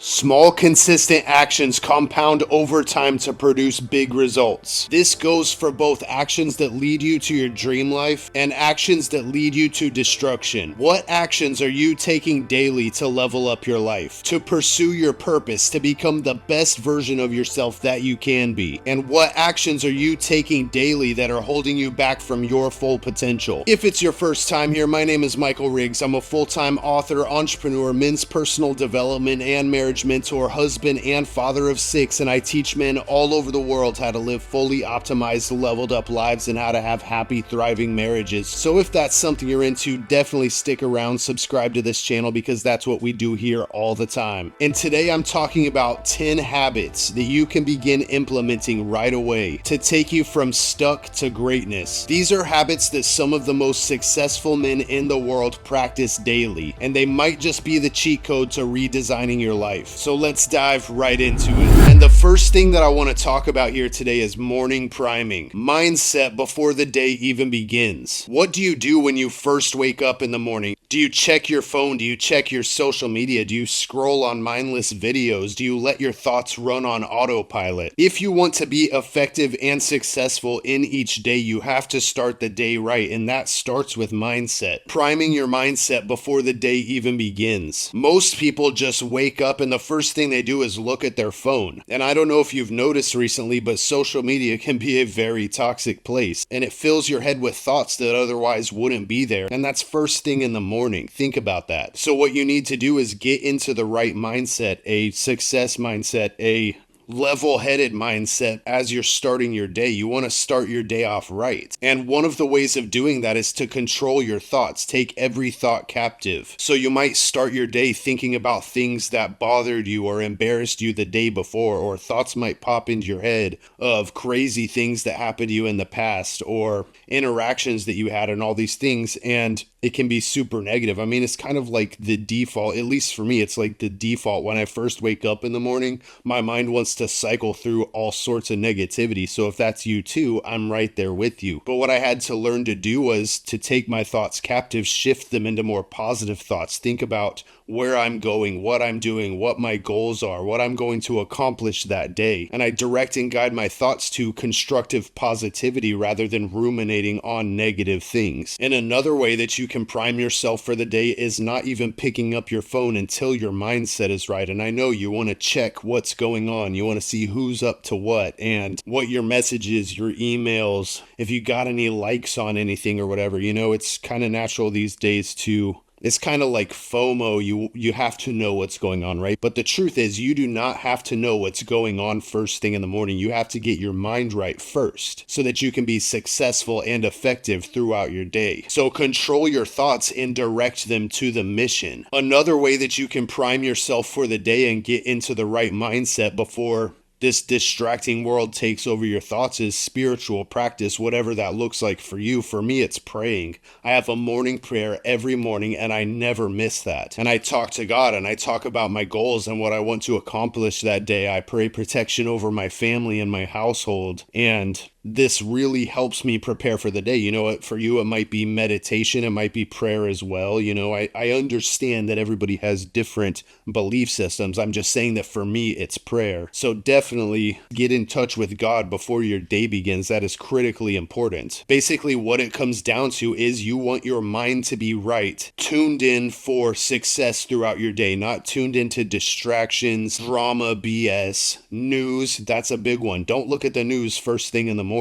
Small, consistent actions compound over time to produce big results. This goes for both actions that lead you to your dream life and actions that lead you to destruction. What actions are you taking daily to level up your life, to pursue your purpose, to become the best version of yourself that you can be? And what actions are you taking daily that are holding you back from your full potential? If it's your first time here, my name is Michael Riggs. I'm a full-time author, entrepreneur, men's personal development and marriage mentor, husband, and father of 6, and I teach men all over the world how to live fully optimized, leveled up lives and how to have happy, thriving marriages. So if that's something you're into, definitely stick around, subscribe to this channel, because that's what we do here all the time. And today I'm talking about 10 habits that you can begin implementing right away to take you from stuck to greatness. These are habits that some of the most successful men in the world practice daily, and they might just be the cheat code to redesigning your life. So let's dive right into it. And the first thing that I want to talk about here today is morning priming. Mindset before the day even begins. What do you do when you first wake up in the morning? Do you check your phone? Do you check your social media? Do you scroll on mindless videos? Do you let your thoughts run on autopilot? If you want to be effective and successful in each day, you have to start the day right, and that starts with mindset. Priming your mindset before the day even begins. Most people just wake up and the first thing they do is look at their phone. And I don't know if you've noticed recently, but social media can be a very toxic place, and it fills your head with thoughts that otherwise wouldn't be there. And that's first thing in the morning. Think about that. So what you need to do is get into the right mindset, a success mindset, a level-headed mindset as you're starting your day. You want to start your day off right. And one of the ways of doing that is to control your thoughts. Take every thought captive. So you might start your day thinking about things that bothered you or embarrassed you the day before, or thoughts might pop into your head of crazy things that happened to you in the past or interactions that you had and all these things, and it can be super negative. I mean, it's kind of like the default, at least for me, it's like the default. When I first wake up in the morning, my mind wants to cycle through all sorts of negativity. So if that's you too, I'm right there with you. But what I had to learn to do was to take my thoughts captive, shift them into more positive thoughts. Think about where I'm going, what I'm doing, what my goals are, what I'm going to accomplish that day. And I direct and guide my thoughts to constructive positivity rather than ruminating on negative things. And another way that you can prime yourself for the day is not even picking up your phone until your mindset is right. And I know you want to check what's going on. You want to see who's up to what and what your messages, your emails, if you got any likes on anything or whatever. You know, it's kind of natural these days to It's kind of like FOMO. You have to know what's going on, right? But the truth is, you do not have to know what's going on first thing in the morning. You have to get your mind right first so that you can be successful and effective throughout your day. So control your thoughts and direct them to the mission. Another way that you can prime yourself for the day and get into the right mindset before this distracting world takes over your thoughts is spiritual practice, whatever that looks like for you. For me, it's praying. I have a morning prayer every morning, and I never miss that. And I talk to God, and I talk about my goals and what I want to accomplish that day. I pray protection over my family and my household, and this really helps me prepare for the day. You know, for you, it might be meditation. It might be prayer as well. You know, I understand that everybody has different belief systems. I'm just saying that for me, it's prayer. So definitely get in touch with God before your day begins. That is critically important. Basically, what it comes down to is you want your mind to be right, tuned in for success throughout your day, not tuned into distractions, drama, BS, news. That's a big one. Don't look at the news first thing in the morning.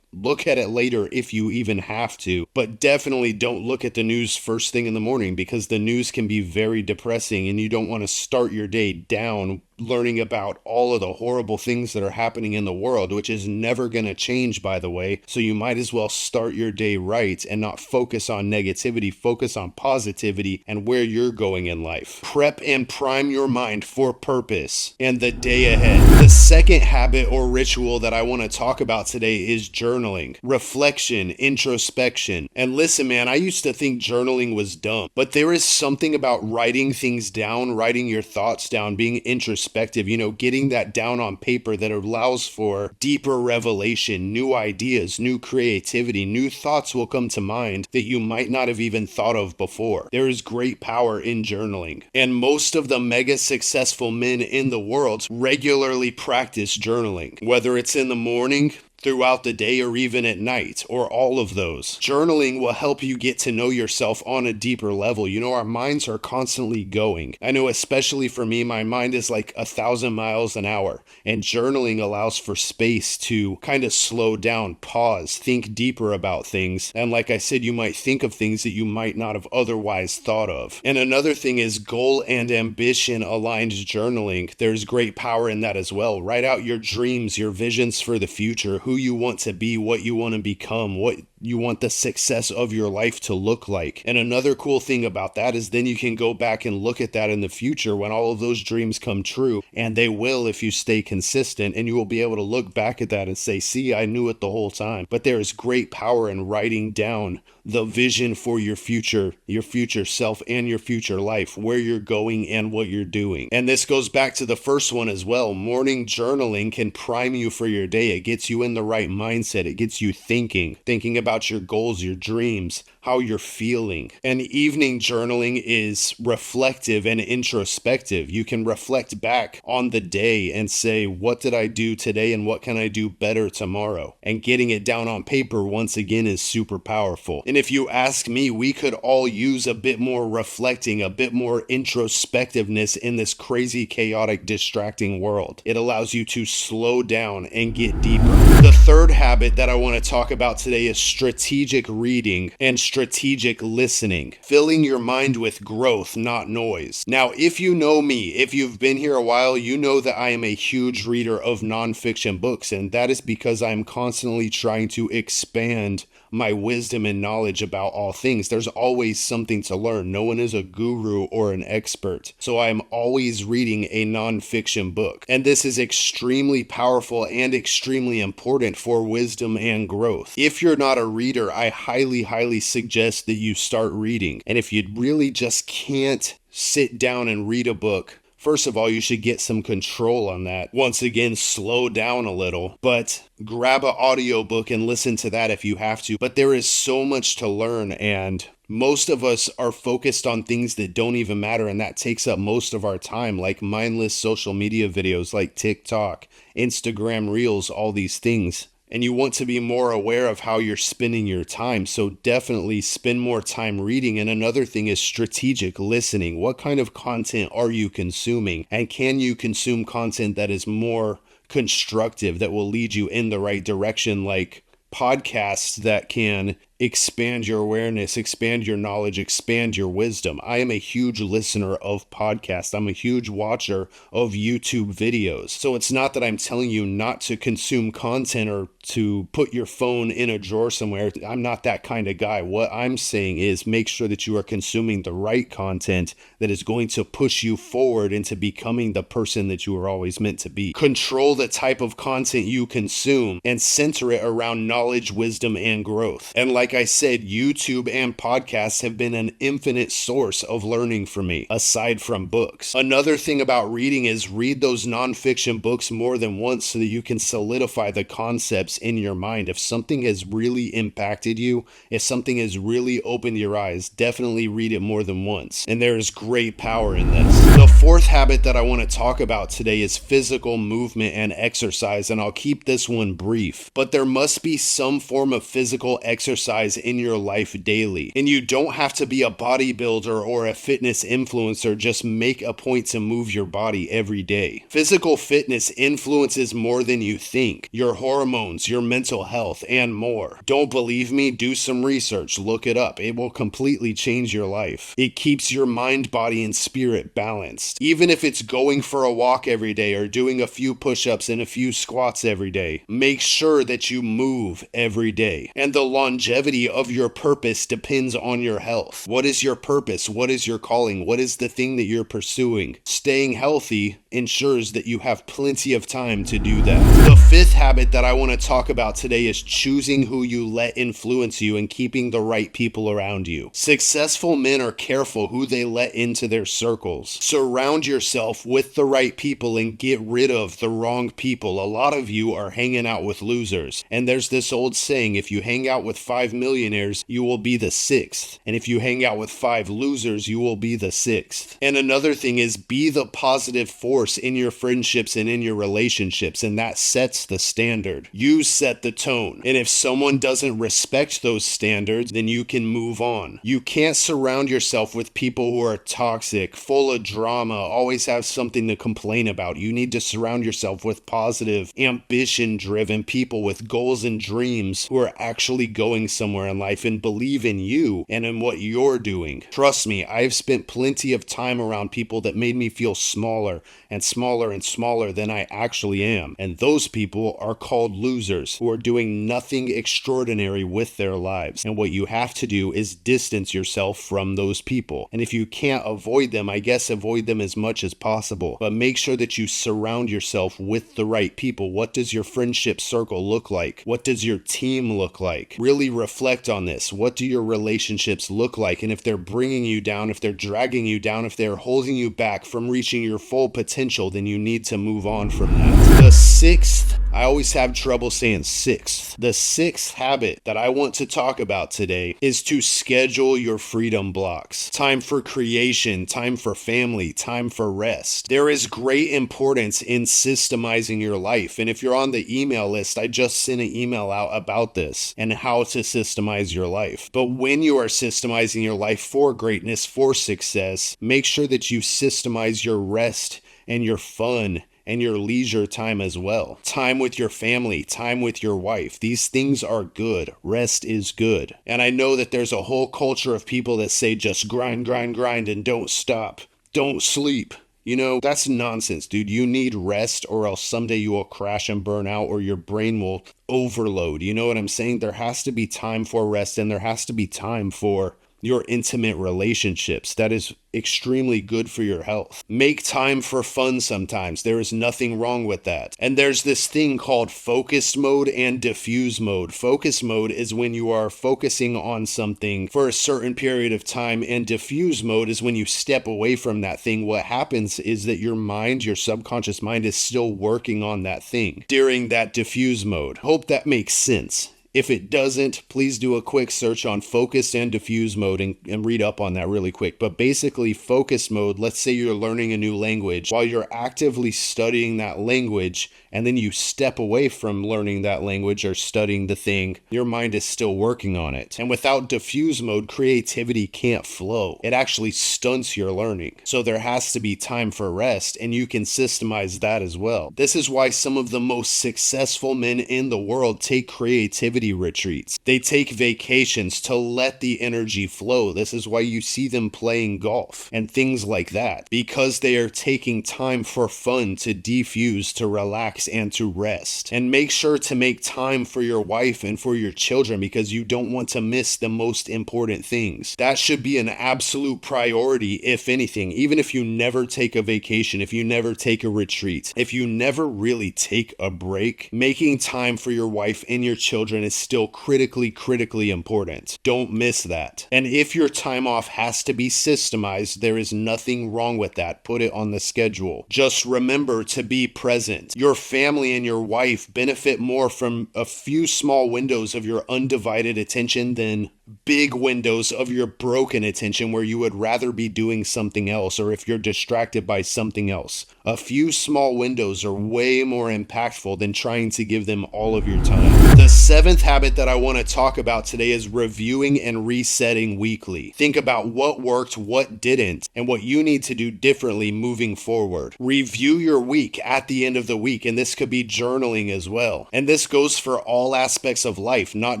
Look at it later if you even have to, but definitely don't look at the news first thing in the morning, because the news can be very depressing and you don't want to start your day down learning about all of the horrible things that are happening in the world, which is never going to change, by the way. So you might as well start your day right and not focus on negativity, focus on positivity and where you're going in life. Prep and prime your mind for purpose and the day ahead. The second habit or ritual that I want to talk about today is journaling, reflection, introspection. And listen, man, I used to think journaling was dumb, but there is something about writing things down, writing your thoughts down, being introspective perspective, getting that down on paper that allows for deeper revelation, new ideas, new creativity, new thoughts will come to mind that you might not have even thought of before. There is great power in journaling. And most of the mega successful men in the world regularly practice journaling, whether it's in the morning, throughout the day, or even at night, or all of those. Journaling will help you get to know yourself on a deeper level. Our minds are constantly going. I know, especially for me, my mind is like 1,000 miles an hour, and journaling allows for space to kind of slow down, pause, think deeper about things. And like I said, you might think of things that you might not have otherwise thought of. And another thing is goal and ambition aligned journaling. There's great power in that as well. Write out your dreams, your visions for the future, who you want to be, what you want to become, what you want the success of your life to look like. And another cool thing about that is then you can go back and look at that in the future when all of those dreams come true, and they will if you stay consistent, and you will be able to look back at that and say, see, I knew it the whole time. But there is great power in writing down the vision for your future self and your future life, where you're going and what you're doing. And this goes back to the first one as well. Morning journaling can prime you for your day. It gets you in the right mindset. It gets you thinking about your goals, your dreams, how you're feeling. And evening journaling is reflective and introspective. You can reflect back on the day and say, what did I do today and what can I do better tomorrow? And getting it down on paper, once again, is super powerful. And if you ask me, we could all use a bit more reflecting, a bit more introspectiveness in this crazy, chaotic, distracting world. It allows you to slow down and get deeper. The third habit that I want to talk about today is strategic reading and strategic listening, filling your mind with growth, not noise. Now, if you know me, if you've been here a while, you know that I am a huge reader of nonfiction books, and that is because I'm constantly trying to expand my wisdom and knowledge about all things. There's always something to learn. No one is a guru or an expert. So I'm always reading a nonfiction book. And this is extremely powerful and extremely important for wisdom and growth. If you're not a reader, I highly, highly suggest that you start reading. And if you really just can't sit down and read a book, first of all, you should get some control on that. Once again, slow down a little, but grab an audiobook and listen to that if you have to. But there is so much to learn, and most of us are focused on things that don't even matter, and that takes up most of our time, like mindless social media videos like TikTok, Instagram Reels, all these things. And you want to be more aware of how you're spending your time. So definitely spend more time reading. And another thing is strategic listening. What kind of content are you consuming? And can you consume content that is more constructive, that will lead you in the right direction, like podcasts that can expand your awareness, expand your knowledge, expand your wisdom. I am a huge listener of podcasts. I'm a huge watcher of YouTube videos. So it's not that I'm telling you not to consume content or to put your phone in a drawer somewhere. I'm not that kind of guy. What I'm saying is make sure that you are consuming the right content that is going to push you forward into becoming the person that you were always meant to be. Control the type of content you consume and center it around knowledge, wisdom, and growth. And like I said, YouTube and podcasts have been an infinite source of learning for me, aside from books. Another thing about reading is read those nonfiction books more than once so that you can solidify the concepts in your mind. If something has really impacted you, if something has really opened your eyes, definitely read it more than once. And there is great power in this. The fourth habit that I want to talk about today is physical movement and exercise, and I'll keep this one brief. But there must be some form of physical exercise in your life daily. And you don't have to be a bodybuilder or a fitness influencer. Just make a point to move your body every day. Physical fitness influences more than you think. Your hormones, your mental health, and more. Don't believe me? Do some research. Look it up. It will completely change your life. It keeps your mind, body, and spirit balanced. Even if it's going for a walk every day or doing a few push-ups and a few squats every day, make sure that you move every day. And the longevity longevity of your purpose depends on your health. What is your purpose? What is your calling? What is the thing that you're pursuing? Staying healthy ensures that you have plenty of time to do that. The fifth habit that I want to talk about today is choosing who you let influence you and keeping the right people around you. Successful men are careful who they let into their circles. Surround yourself with the right people and get rid of the wrong people. A lot of you are hanging out with losers. And there's this old saying, if you hang out with 5 millionaires, you will be the 6th. And if you hang out with 5 losers, you will be the 6th. And another thing is, be the positive force in your friendships and in your relationships. And that sets the standard. You set the tone. And if someone doesn't respect those standards, then you can move on. You can't surround yourself with people who are toxic, full of drama, always have something to complain about. You need to surround yourself with positive, ambition-driven people with goals and dreams who are actually going somewhere in life and believe in you and in what you're doing. Trust me, I've spent plenty of time around people that made me feel smaller and smaller and smaller than I actually am. And those people are called losers who are doing nothing extraordinary with their lives. And what you have to do is distance yourself from those people. And if you can't avoid them, I guess avoid them as much as possible. But make sure that you surround yourself with the right people. What does your friendship circle look like? What does your team look like? Really reflect on this. What do your relationships look like? And if they're bringing you down, if they're dragging you down, if they're holding you back from reaching your full potential, then you need to move on from that. The sixth, I always have trouble saying sixth. The sixth habit that I want to talk about today is to schedule your freedom blocks. Time for creation, time for family, time for rest. There is great importance in systemizing your life. And if you're on the email list, I just sent an email out about this and how to systemize your life. But when you are systemizing your life for greatness, for success, make sure that you systemize your rest and your fun and your leisure time as well. Time with your family, time with your wife. These things are good. Rest is good. And I know that there's a whole culture of people that say just grind, grind, grind, and don't stop. Don't sleep. You know, that's nonsense, dude. You need rest or else someday you will crash and burn out or your brain will overload. You know what I'm saying? There has to be time for rest and there has to be time for your intimate relationships. That is extremely good for your health. Make time for fun sometimes. There is nothing wrong with that. And there's this thing called focused mode and diffuse mode. Focus mode is when you are focusing on something for a certain period of time, and diffuse mode is when you step away from that thing. What happens is that your mind, your subconscious mind, is still working on that thing during that diffuse mode. Hope that makes sense. If it doesn't, please do a quick search on focused and diffuse mode and read up on that really quick. But basically, focus mode, let's say you're learning a new language. While you're actively studying that language, and then you step away from learning that language or studying the thing, your mind is still working on it. And without diffuse mode, creativity can't flow. It actually stunts your learning. So there has to be time for rest, and you can systemize that as well. This is why some of the most successful men in the world take creativity retreats. They take vacations to let the energy flow. This is why you see them playing golf and things like that, because they are taking time for fun, to defuse, to relax, and to rest. And make sure to make time for your wife and for your children, because you don't want to miss the most important things. That should be an absolute priority, if anything. Even if you never take a vacation, if you never take a retreat, if you never really take a break, making time for your wife and your children is still critically important. Don't miss that. And if your time off has to be systemized, there is nothing wrong with that. Put it on the schedule. Just remember to be present. Your family and your wife benefit more from a few small windows of your undivided attention than big windows of your broken attention where you would rather be doing something else, or if you're distracted by something else. A few small windows are way more impactful than trying to give them all of your time. The seventh habit that I want to talk about today is reviewing and resetting weekly. Think about what worked, what didn't, and what you need to do differently moving forward. Review your week at the end of the week, and this could be journaling as well. And this goes for all aspects of life, not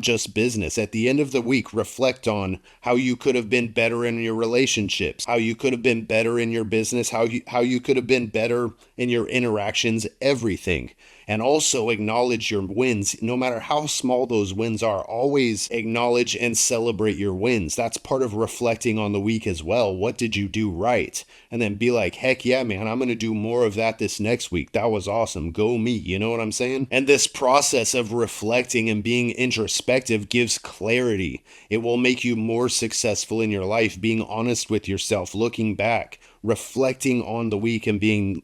just business. At the end of the week, reflect on how you could have been better in your relationships, how you could have been better in your business, how you could have been better in your interactions, everything. And also acknowledge your wins. No matter how small those wins are, always acknowledge and celebrate your wins. That's part of reflecting on the week as well. What did you do right? And then be like, heck yeah, man, I'm going to do more of that this next week. That was awesome. Go me. You know what I'm saying? And this process of reflecting and being introspective gives clarity. It will make you more successful in your life, being honest with yourself, looking back, reflecting on the week and being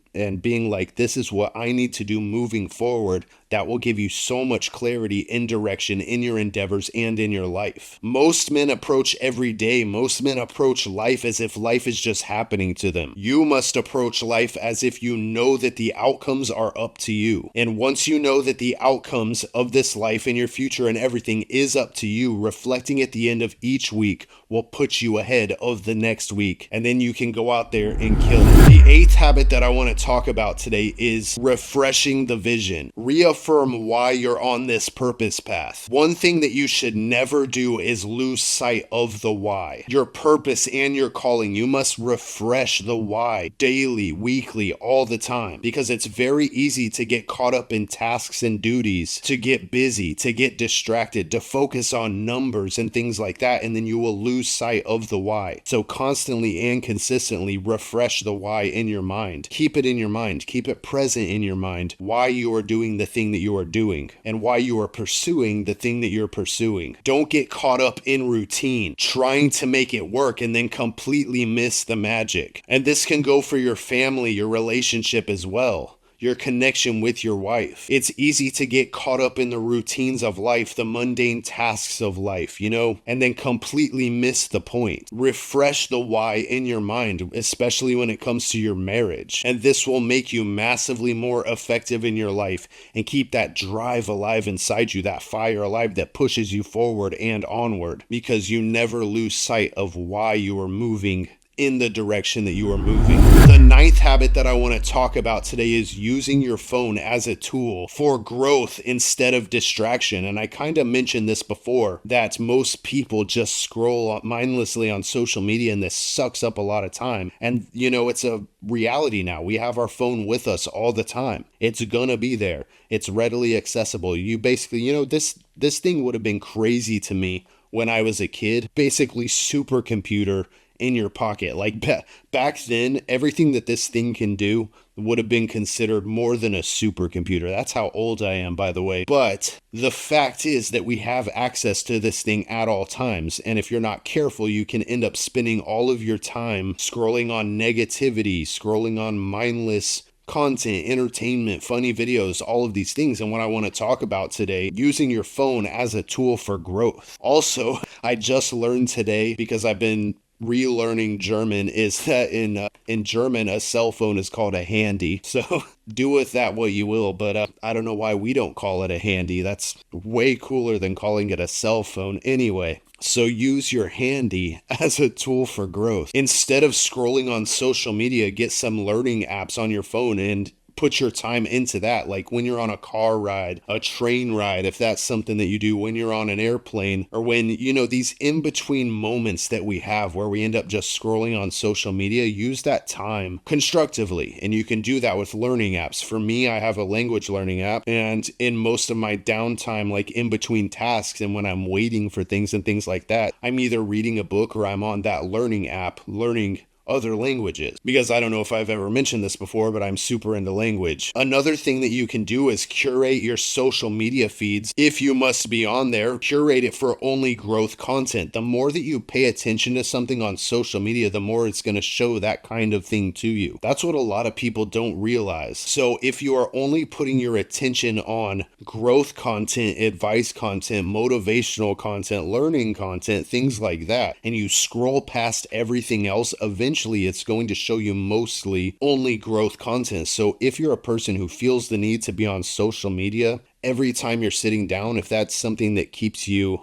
like, this is what I need to do moving forward. That will give you so much clarity in direction in your endeavors and in your life. Most men approach every day, most men approach life as if life is just happening to them. You must approach life as if you know that the outcomes are up to you. And once you know that the outcomes of this life and your future and everything is up to you, reflecting at the end of each week will put you ahead of the next week. And then you can go out there and kill it. The eighth habit that I want to talk about today is refreshing the vision. Reaffirm why you're on this purpose path. One thing that you should never do is lose sight of the why. Your purpose and your calling, you must refresh the why daily, weekly, all the time, because it's very easy to get caught up in tasks and duties, to get busy, to get distracted, to focus on numbers and things like that, and then you will lose sight of the why. So constantly and consistently refresh the why in your mind. Keep it in your mind. Keep it present in your mind. Why you are doing the thing that you are doing and why you are pursuing the thing that you're pursuing. Don't get caught up in routine, trying to make it work and then completely miss the magic. And this can go for your family, your relationship as well. Your connection with your wife. It's easy to get caught up in the routines of life, the mundane tasks of life, and then completely miss the point. Refresh the why in your mind, especially when it comes to your marriage. And this will make you massively more effective in your life and keep that drive alive inside you, that fire alive that pushes you forward and onward, because you never lose sight of why you are moving in the direction that you are moving. The ninth habit that I want to talk about today is using your phone as a tool for growth instead of distraction. And I kind of mentioned this before, that most people just scroll mindlessly on social media, and this sucks up a lot of time. And it's a reality now. We have our phone with us all the time. It's gonna be there. It's readily accessible. You basically, this thing would have been crazy to me when I was a kid. Basically supercomputer in your pocket. Like back then, everything that this thing can do would have been considered more than a supercomputer. That's how old I am, by the way. But the fact is that we have access to this thing at all times. And if you're not careful, you can end up spending all of your time scrolling on negativity, scrolling on mindless content, entertainment, funny videos, all of these things. And what I want to talk about today, using your phone as a tool for growth. Also, I just learned today, because I've been relearning German, is that in German a cell phone is called a handy. So do with that what you will, but I don't know why we don't call it a handy. That's way cooler than calling it a cell phone anyway. So use your handy as a tool for growth. Instead of scrolling on social media, get some learning apps on your phone and put your time into that. Like when you're on a car ride, a train ride, if that's something that you do, when you're on an airplane, or when, these in-between moments that we have where we end up just scrolling on social media, use that time constructively. And you can do that with learning apps. For me, I have a language learning app, and in most of my downtime, like in between tasks and when I'm waiting for things and things like that, I'm either reading a book or I'm on that learning app learning other languages, because I don't know if I've ever mentioned this before, but I'm super into language. Another thing that you can do is curate your social media feeds. If you must be on there, curate it for only growth content. The more that you pay attention to something on social media, the more it's going to show that kind of thing to you. That's what a lot of people don't realize. So if you are only putting your attention on growth content, advice content, motivational content, learning content, things like that, and you scroll past everything else, eventually it's going to show you mostly only growth content. So if you're a person who feels the need to be on social media every time you're sitting down, if that's something that keeps you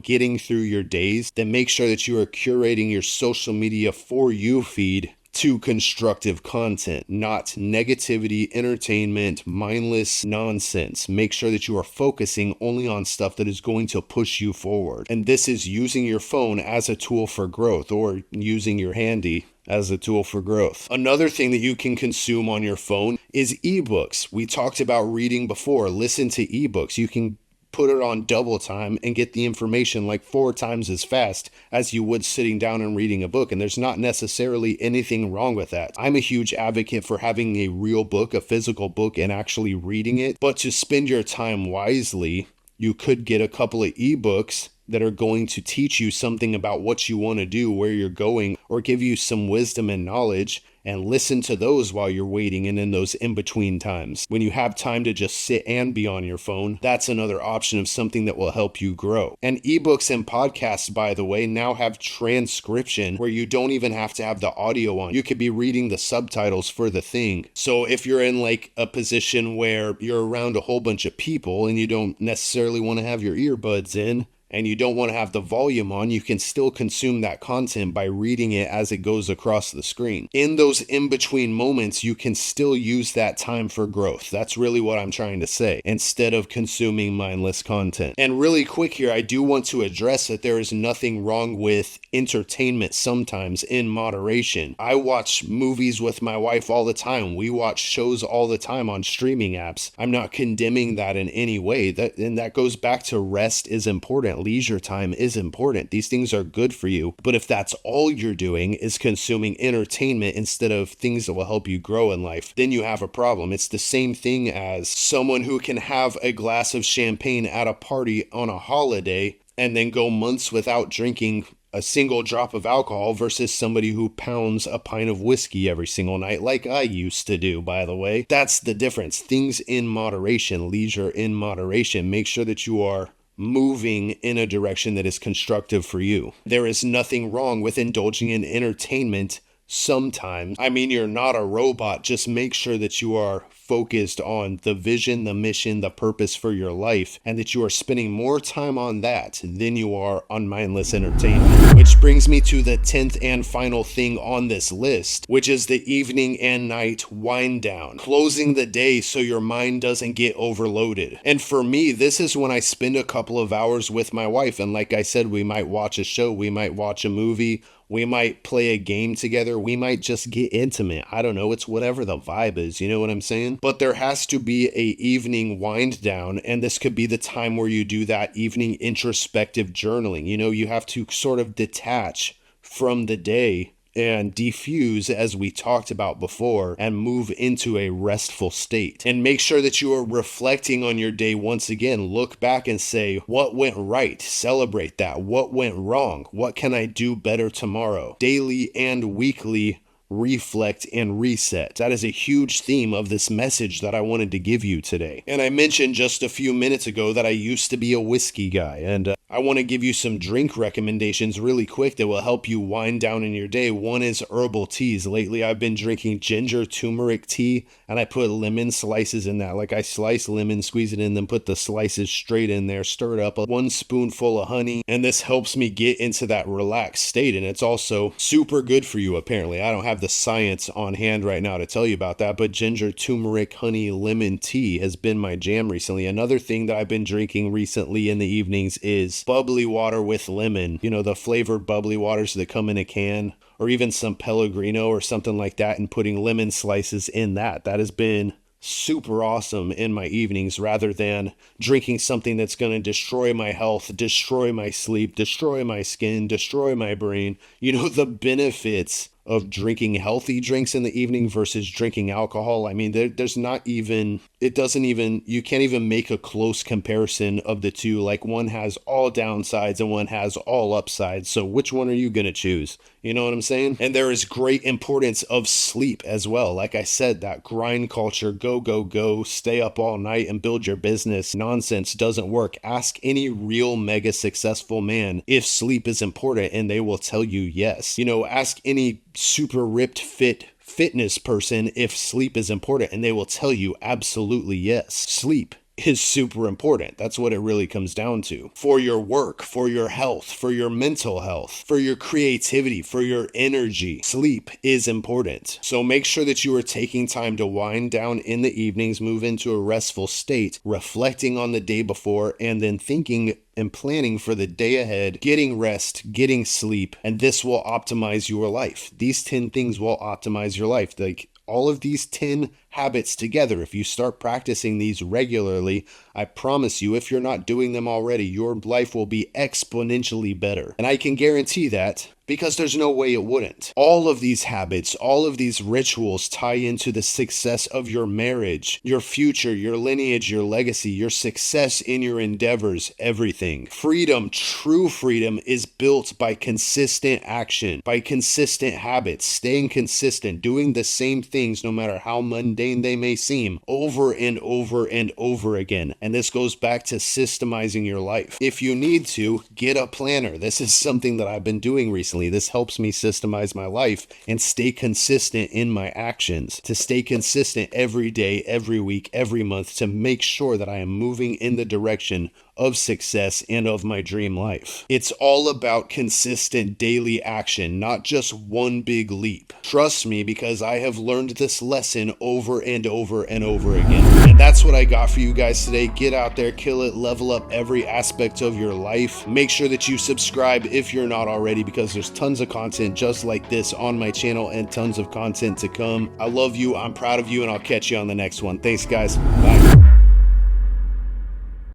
getting through your days, then make sure that you are curating your social media for you feed to constructive content, not negativity, entertainment, mindless nonsense. Make sure that you are focusing only on stuff that is going to push you forward. And this is using your phone as a tool for growth, or using your handy as a tool for growth. Another thing that you can consume on your phone is ebooks. We talked about reading before. Listen to ebooks. You can put it on double time and get the information like 4 times as fast as you would sitting down and reading a book. And there's not necessarily anything wrong with that. I'm a huge advocate for having a real book, a physical book, and actually reading it. But to spend your time wisely, you could get a couple of ebooks that are going to teach you something about what you want to do, where you're going, or give you some wisdom and knowledge, and listen to those while you're waiting and in those in-between times. When you have time to just sit and be on your phone, that's another option of something that will help you grow. And ebooks and podcasts, by the way, now have transcription where you don't even have to have the audio on. You could be reading the subtitles for the thing. So if you're in like a position where you're around a whole bunch of people and you don't necessarily want to have your earbuds in, and you don't want to have the volume on, you can still consume that content by reading it as it goes across the screen. In those in-between moments, you can still use that time for growth. That's really what I'm trying to say, instead of consuming mindless content. And really quick here, I do want to address that there is nothing wrong with entertainment sometimes in moderation. I watch movies with my wife all the time. We watch shows all the time on streaming apps. I'm not condemning that in any way. That goes back to rest is important. Leisure time is important. These things are good for you. But if that's all you're doing is consuming entertainment instead of things that will help you grow in life, then you have a problem. It's the same thing as someone who can have a glass of champagne at a party on a holiday and then go months without drinking a single drop of alcohol versus somebody who pounds a pint of whiskey every single night, like I used to do, by the way. That's the difference. Things in moderation, leisure in moderation. Make sure that you are moving in a direction that is constructive for you. There is nothing wrong with indulging in entertainment sometimes. I mean, you're not a robot. Just make sure that you are focused on the vision, the mission, the purpose for your life, and that you are spending more time on that than you are on mindless entertainment. Which brings me to the 10th and final thing on this list, which is the evening and night wind down. Closing the day so your mind doesn't get overloaded. And for me, this is when I spend a couple of hours with my wife. And like I said, we might watch a show, we might watch a movie, we might play a game together. We might just get intimate. I don't know. It's whatever the vibe is. You know what I'm saying? But there has to be a evening wind down. And this could be the time where you do that evening introspective journaling. You know, you have to sort of detach from the day and defuse, as we talked about before, and move into a restful state. And make sure that you are reflecting on your day once again. Look back and say, what went right? Celebrate that. What went wrong? What can I do better tomorrow? Daily and weekly reflect and reset. That is a huge theme of this message that I wanted to give you today. And I mentioned just a few minutes ago that I used to be a whiskey guy, and I want to give you some drink recommendations really quick that will help you wind down in your day. One is herbal teas. Lately, I've been drinking ginger turmeric tea, and I put lemon slices in that. Like I slice lemon, squeeze it in, then put the slices straight in there, stir it up, 1 spoonful of honey, and this helps me get into that relaxed state. And it's also super good for you, apparently. I don't have the science on hand right now to tell you about that, but ginger, turmeric, honey, lemon tea has been my jam recently. Another thing that I've been drinking recently in the evenings is bubbly water with lemon. You know, the flavored bubbly waters that come in a can, or even some Pellegrino or something like that, and putting lemon slices in that. That has been super awesome in my evenings, rather than drinking something that's going to destroy my health, destroy my sleep, destroy my skin, destroy my brain. You know, the benefits of drinking healthy drinks in the evening versus drinking alcohol. I mean, there's not even, you can't even make a close comparison of the two. Like, one has all downsides and one has all upsides. So which one are you going to choose? You know what I'm saying? And there is great importance of sleep as well. Like I said, that grind culture, go, go, go, stay up all night and build your business nonsense doesn't work. Ask any real mega successful man if sleep is important, and they will tell you yes. You know, ask any super ripped fitness person if sleep is important, and they will tell you absolutely yes. Sleep is super important. That's what it really comes down to. For your work, for your health, for your mental health, for your creativity, for your energy, sleep is important. So make sure that you are taking time to wind down in the evenings, move into a restful state, reflecting on the day before, and then thinking and planning for the day ahead, getting rest, getting sleep, and this will optimize your life. These 10 things will optimize your life. Like all of these 10 habits together, if you start practicing these regularly, I promise you, if you're not doing them already, your life will be exponentially better. And I can guarantee that because there's no way it wouldn't. All of these habits, all of these rituals tie into the success of your marriage, your future, your lineage, your legacy, your success in your endeavors, everything. Freedom, true freedom, is built by consistent action, by consistent habits, staying consistent, doing the same things no matter how mundane they may seem, over and over and over again. And this goes back to systemizing your life. If you need to, get a planner. This is something that I've been doing recently. This helps me systemize my life and stay consistent in my actions, to stay consistent every day, every week, every month, to make sure that I am moving in the direction of success and of my dream life. It's all about consistent daily action, not just one big leap. Trust me, because I have learned this lesson over and over and over again. And that's what I got for you guys today. Get out there, kill it, level up every aspect of your life. Make sure that you subscribe if you're not already, because there's tons of content just like this on my channel and tons of content to come. I love you, I'm proud of you, and I'll catch you on the next one. Thanks, guys. Bye.